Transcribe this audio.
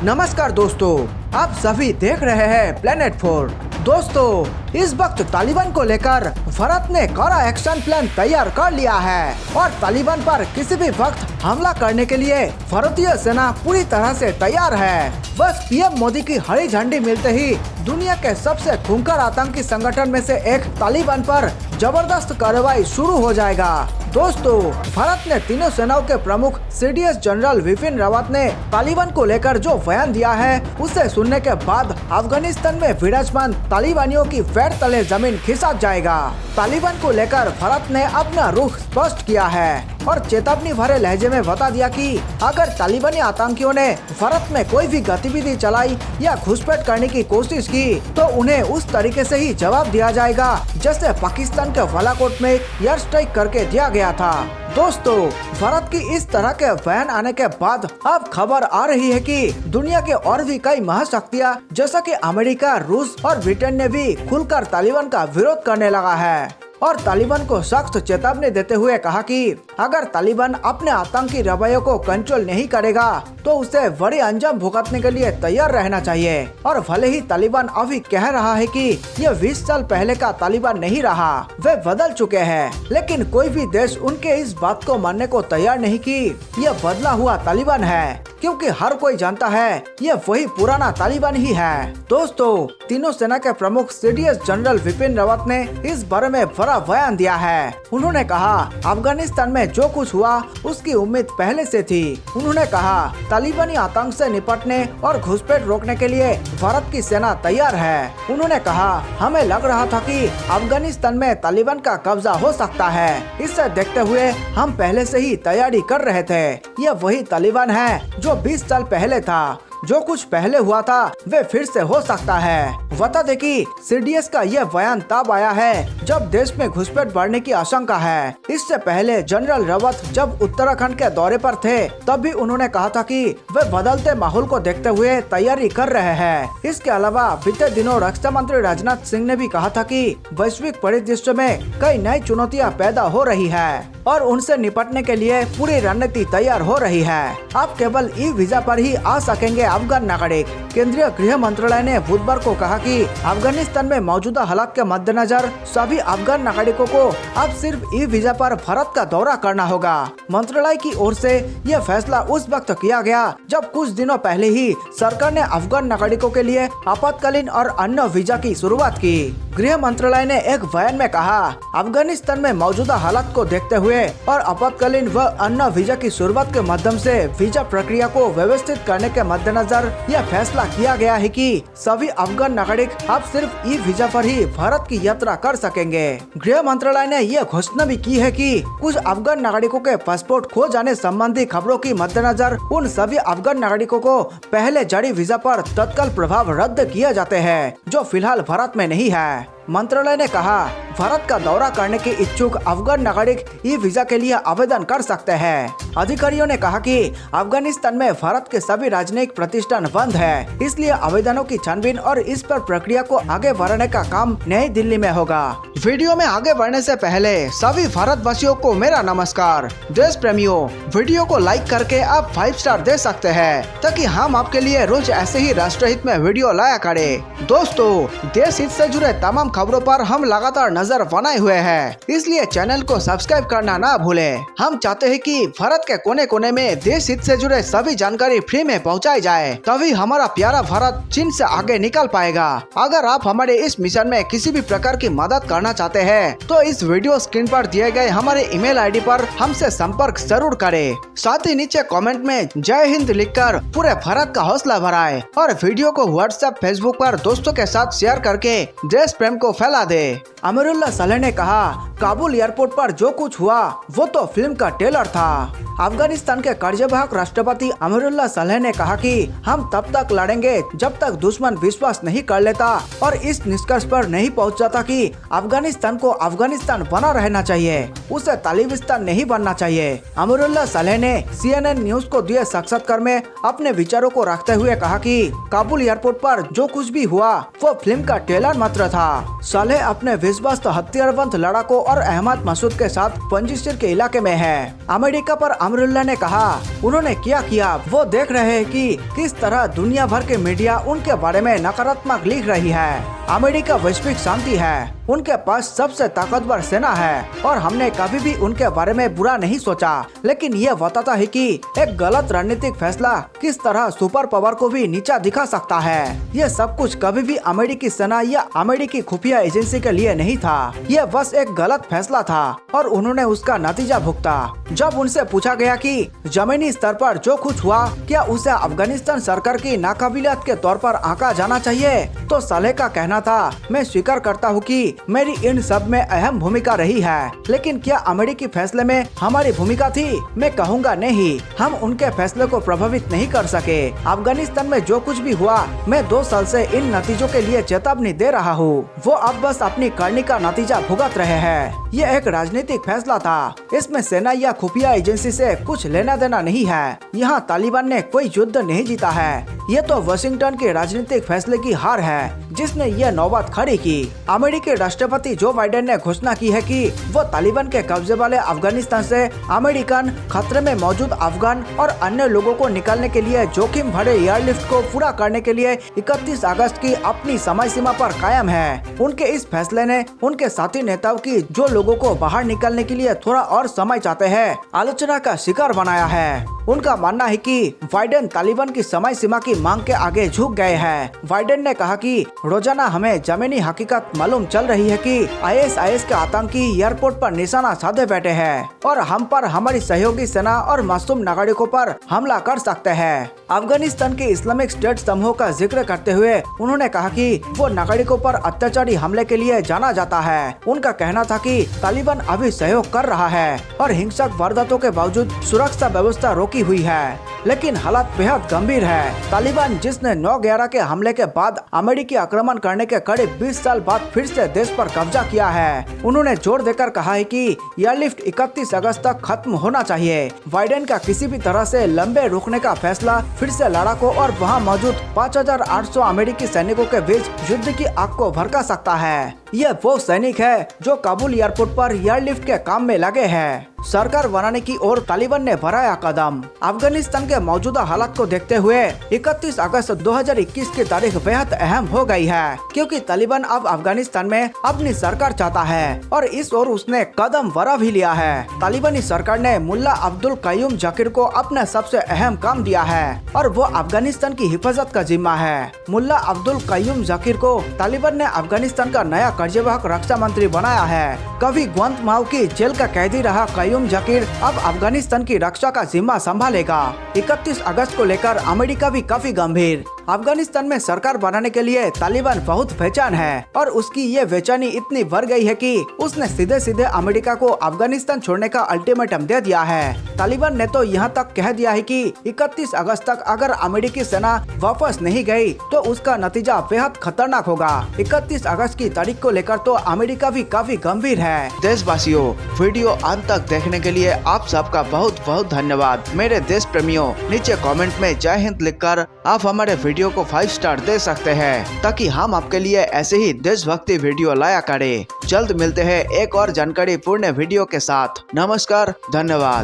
नमस्कार दोस्तों, आप सभी देख रहे हैं प्लेनेट 4। दोस्तों, इस वक्त तालिबान को लेकर भारत ने कड़ा एक्शन प्लान तैयार कर लिया है और तालिबान पर किसी भी वक्त हमला करने के लिए भारतीय सेना पूरी तरह से तैयार है। बस पीएम मोदी की हरी झंडी मिलते ही दुनिया के सबसे खूंखार आतंकी संगठन में से एक तालिबान पर जबरदस्त कार्रवाई शुरू हो जाएगा। दोस्तों, भारत ने तीनों सेनाओं के प्रमुख सीडीएस जनरल बिपिन रावत ने तालिबान को लेकर जो बयान दिया है, उसे सुनने के बाद अफगानिस्तान में विराजमान तालिबानियों की पैर तले जमीन खिसक जाएगा। तालिबान को लेकर भारत ने अपना रुख स्पष्ट किया है और चेतावनी भरे लहजे में बता दिया कि अगर तालिबानी आतंकियों ने भारत में कोई भी गतिविधि चलाई या घुसपैठ करने की कोशिश की तो उन्हें उस तरीके से ही जवाब दिया जाएगा जैसे पाकिस्तान के बालाकोट में एयर स्ट्राइक करके दिया गया था। दोस्तों, भारत की इस तरह के बयान आने के बाद अब खबर आ रही है कि दुनिया के और भी कई महाशक्तियां जैसा कि अमेरिका, रूस और ब्रिटेन ने भी खुलकर तालिबान का विरोध करने लगा है और तालिबान को सख्त चेतावनी देते हुए कहा कि अगर तालिबान अपने आतंकी रवैये को कंट्रोल नहीं करेगा तो उसे बड़ी अंजाम भुगतने के लिए तैयार रहना चाहिए। और भले ही तालिबान अभी कह रहा है कि ये 20 साल पहले का तालिबान नहीं रहा, वे बदल चुके हैं, लेकिन कोई भी देश उनके इस बात को मानने को तैयार नहीं कि ये बदला हुआ तालिबान है, क्योंकि हर कोई जानता है ये वही पुराना तालिबान ही है। दोस्तों, तीनों सेना के प्रमुख सीडीएस जनरल बिपिन रावत ने इस बारे में बड़ा बयान दिया है। उन्होंने कहा, अफगानिस्तान में जो कुछ हुआ उसकी उम्मीद पहले से थी। उन्होंने कहा, तालिबानी आतंक से निपटने और घुसपैठ रोकने के लिए भारत की सेना तैयार है। उन्होंने कहा, हमें लग रहा था कि अफगानिस्तान में तालिबान का कब्जा हो सकता है। इसे देखते हुए हम पहले से ही तैयारी कर रहे थे। ये वही तालिबान है जो 20 साल पहले था। जो कुछ पहले हुआ था वे फिर से हो सकता है। बता दे कि सीडीएस का यह बयान तब आया है जब देश में घुसपैठ बढ़ने की आशंका है। इससे पहले जनरल रावत जब उत्तराखंड के दौरे पर थे तब भी उन्होंने कहा था कि वे बदलते माहौल को देखते हुए तैयारी कर रहे हैं। इसके अलावा बीते दिनों रक्षा मंत्री राजनाथ सिंह ने भी कहा था कि वैश्विक परिदृश्य में कई नई चुनौतियाँ पैदा हो रही है और उनसे निपटने के लिए पूरी रणनीति तैयार हो रही है। अब केवल ई वीजा पर ही आ सकेंगे अफगान नागरिक। केंद्रीय गृह मंत्रालय ने बुधवार को कहा कि अफगानिस्तान में मौजूदा हालात के मद्देनजर सभी अफगान नागरिकों को अब सिर्फ ई वीजा पर भारत का दौरा करना होगा। मंत्रालय की ओर से यह फैसला उस वक्त किया गया जब कुछ दिनों पहले ही सरकार ने अफगान नागरिकों के लिए आपातकालीन और अन्य वीजा की शुरुआत की। गृह मंत्रालय ने एक बयान में कहा, अफगानिस्तान में मौजूदा हालात को देखते हुए और आपातकालीन व अन्य वीजा की शुरुआत के माध्यम से वीजा प्रक्रिया को व्यवस्थित करने के मद्देनजर यह फैसला किया गया है कि सभी अफगान नागरिक अब सिर्फ ई वीजा पर ही भारत की यात्रा कर सकेंगे। गृह मंत्रालय ने यह घोषणा भी की है कि कुछ अफगान नागरिकों के पासपोर्ट खो जाने संबंधी खबरों की मद्देनजर उन सभी अफगान नागरिकों को पहले जारी वीजा पर तत्काल प्रभाव रद्द किए जाते हैं जो फिलहाल भारत में नहीं है। मंत्रालय ने कहा, भारत का दौरा करने के इच्छुक अफगान नागरिक ई वीजा के लिए आवेदन कर सकते हैं। अधिकारियों ने कहा कि अफगानिस्तान में भारत के सभी राजनयिक प्रतिष्ठान बंद है, इसलिए आवेदनों की छानबीन और इस पर प्रक्रिया को आगे बढ़ाने का काम नई दिल्ली में होगा। वीडियो में आगे बढ़ने से पहले सभी भारतवासियों को मेरा नमस्कार। देश प्रेमियों, वीडियो को लाइक करके आप 5 स्टार दे सकते हैं ताकि हम आपके लिए रोज ऐसे ही राष्ट्रहित में वीडियो लाया करें। दोस्तों, देश हित से जुड़े तमाम खबरों पर हम लगातार नजर बनाए हुए हैं, इसलिए चैनल को सब्सक्राइब करना ना भूलें। हम चाहते हैं कि भारत के कोने कोने में देश हित से जुड़े सभी जानकारी फ्री में पहुंचाई जाए, तभी हमारा प्यारा भारत चीन से आगे निकल पाएगा। अगर आप हमारे इस मिशन में किसी भी प्रकार की मदद करना चाहते हैं तो इस वीडियो स्क्रीन पर दिए गए हमारे ईमेल आईडी पर हमसे संपर्क जरूर करें। साथ ही नीचे कमेंट में जय हिंद लिखकर पूरे भारत का हौसला बढ़ाएं और वीडियो को व्हाट्सएप, फेसबुक पर दोस्तों के साथ शेयर करके देश प्रेम को फैला दे। अमीरुल्लाह सालेह ने कहा, काबुल एयरपोर्ट पर जो कुछ हुआ वो तो फिल्म का ट्रेलर था। अफगानिस्तान के कार्यवाहक राष्ट्रपति अमीरुल्लाह सालेह ने कहा कि हम तब तक लड़ेंगे जब तक दुश्मन विश्वास नहीं कर लेता और इस निष्कर्ष पर नहीं पहुंच जाता कि अफगानिस्तान को अफगानिस्तान बना रहना चाहिए, उसे तालिबानिस्तान नहीं बनना चाहिए। अमीरुल्लाह सालेह ने CNN न्यूज को दिए साक्षात्कार में अपने विचारों को रखते हुए कहा कि काबुल एयरपोर्ट पर जो कुछ भी हुआ वो फिल्म का ट्रेलर मात्र था। सालेह अपने विश्वस्त हथियारबंद लड़ाकों और अहमद मसूद के साथ पंजशीर के इलाके में है। अमेरिका पर अमरुल्लाह ने कहा, उन्होंने क्या किया वो देख रहे हैं कि किस तरह दुनिया भर के मीडिया उनके बारे में नकारात्मक लिख रही है। अमेरिका वैश्विक शांति है, उनके पास सबसे ताकतवर सेना है और हमने कभी भी उनके बारे में बुरा नहीं सोचा, लेकिन ये बताता है कि एक गलत रणनीतिक फैसला किस तरह सुपर पावर को भी नीचा दिखा सकता है। ये सब कुछ कभी भी अमेरिकी सेना या अमेरिकी खुफिया एजेंसी के लिए नहीं था, ये बस एक गलत फैसला था और उन्होंने उसका नतीजा भुगता। जब उनसे पूछा गया कि जमीनी स्तर पर जो कुछ हुआ क्या उसे अफगानिस्तान सरकार की नाकाबिलियत के तौर पर आंका जाना चाहिए, तो सालेह का कहना था, मैं स्वीकार करता हूँ कि मेरी इन सब में अहम भूमिका रही है, लेकिन क्या अमेरिकी फैसले में हमारी भूमिका थी? मैं कहूँगा नहीं, हम उनके फैसले को प्रभावित नहीं कर सके। अफगानिस्तान में जो कुछ भी हुआ, मैं 2 साल से इन नतीजों के लिए चेतावनी दे रहा हूँ। वो अब बस अपनी करनी का नतीजा भुगत रहे हैं। ये एक राजनीतिक फैसला था, इसमें सेना या खुफिया एजेंसी से कुछ लेना देना नहीं है। यहाँ तालिबान ने कोई युद्ध नहीं जीता है, ये तो वाशिंगटन के राजनीतिक फैसले की हार है जिसने ये नौबत खड़ी की। अमेरिकी राष्ट्रपति जो बाइडेन ने घोषणा की है कि वो तालिबान के कब्जे वाले अफगानिस्तान से अमेरिकन, खतरे में मौजूद अफगान और अन्य लोगों को निकालने के लिए जोखिम भरे एयरलिफ्ट को पूरा करने के लिए 31 अगस्त की अपनी समय सीमा पर कायम है। उनके इस फैसले ने उनके साथी नेताओं की, जो लोगों को बाहर निकालने के लिए थोड़ा और समय चाहते हैं, आलोचना का शिकार बनाया है। उनका मानना है कि बाइडेन तालिबान की समय सीमा की मांग के आगे झुक गए हैं। बाइडेन ने कहा कि रोजाना हमें जमीनी हकीकत मालूम चल रही है कि ISIS के आतंकी एयरपोर्ट पर निशाना साधे बैठे हैं और हम पर, हमारी सहयोगी सेना और मासूम नागरिकों पर हमला कर सकते हैं। अफगानिस्तान के इस्लामिक स्टेट समूह का जिक्र करते हुए उन्होंने कहा कि वो नागरिकों पर अत्याचारी हमले के लिए जाना जाता है। उनका कहना था कि तालिबान अभी सहयोग कर रहा है और हिंसक वारदातों के बावजूद सुरक्षा व्यवस्था रोकी हुई है, लेकिन हालात बेहद गंभीर है। तालिबान जिसने 9/11 के हमले के बाद अमेरिकी आक्रमण करने के करीब 20 साल बाद फिर से देश पर कब्जा किया है, उन्होंने जोर देकर कहा है कि एयरलिफ्ट 31 अगस्त तक खत्म होना चाहिए। बाइडेन का किसी भी तरह से लंबे रुकने का फैसला फिर से लड़ाकों और वहां मौजूद 5800 अमेरिकी सैनिकों के बीच युद्ध की आग को भड़का सकता है। ये वो सैनिक है जो काबुल एयरपोर्ट पर एयरलिफ्ट के काम में लगे हैं। सरकार बनाने की ओर तालिबान ने बढ़ाया कदम। अफगानिस्तान के मौजूदा हालात को देखते हुए 31 अगस्त 2021 की तारीख बेहद अहम हो गई है, क्योंकि तालिबान अब अफगानिस्तान में अपनी सरकार चाहता है और इस ओर उसने कदम बढ़ा भी लिया है। तालिबानी सरकार ने मुल्ला अब्दुल कयूम जकीर को अपना सबसे अहम काम दिया है और वो अफगानिस्तान की हिफाजत का जिम्मा है। मुल्ला अब्दुल कयूम जकीर को तालिबान ने अफगानिस्तान का नया कार्यवाहक रक्षा मंत्री बनाया है। कभी ग्वांतनामो की जेल का कैदी रहा कयूम जकीर अब अफगानिस्तान की रक्षा का जिम्मा संभालेगा। 31 अगस्त को लेकर अमेरिका भी काफी गंभीर। अफगानिस्तान में सरकार बनाने के लिए तालिबान बहुत बेचैन है और उसकी ये बेचैनी इतनी बढ़ गई है कि उसने सीधे सीधे अमेरिका को अफगानिस्तान छोड़ने का अल्टीमेटम दे दिया है। तालिबान ने तो यहाँ तक कह दिया है कि 31 अगस्त तक अगर अमेरिकी सेना वापस नहीं गई तो उसका नतीजा बेहद खतरनाक होगा। 31 अगस्त की तारीख को लेकर तो अमेरिका भी काफी गंभीर है। देशवासियों, वीडियो अंत तक देखने के लिए आप सबका बहुत बहुत धन्यवाद। मेरे देश प्रेमियों, नीचे कमेंट में जय हिंद लिखकर आप हमारे वीडियो को 5 स्टार दे सकते हैं, ताकि हम आपके लिए ऐसे ही देशभक्ति वीडियो लाया करें। जल्द मिलते हैं एक और जानकारी पूर्ण वीडियो के साथ। नमस्कार, धन्यवाद।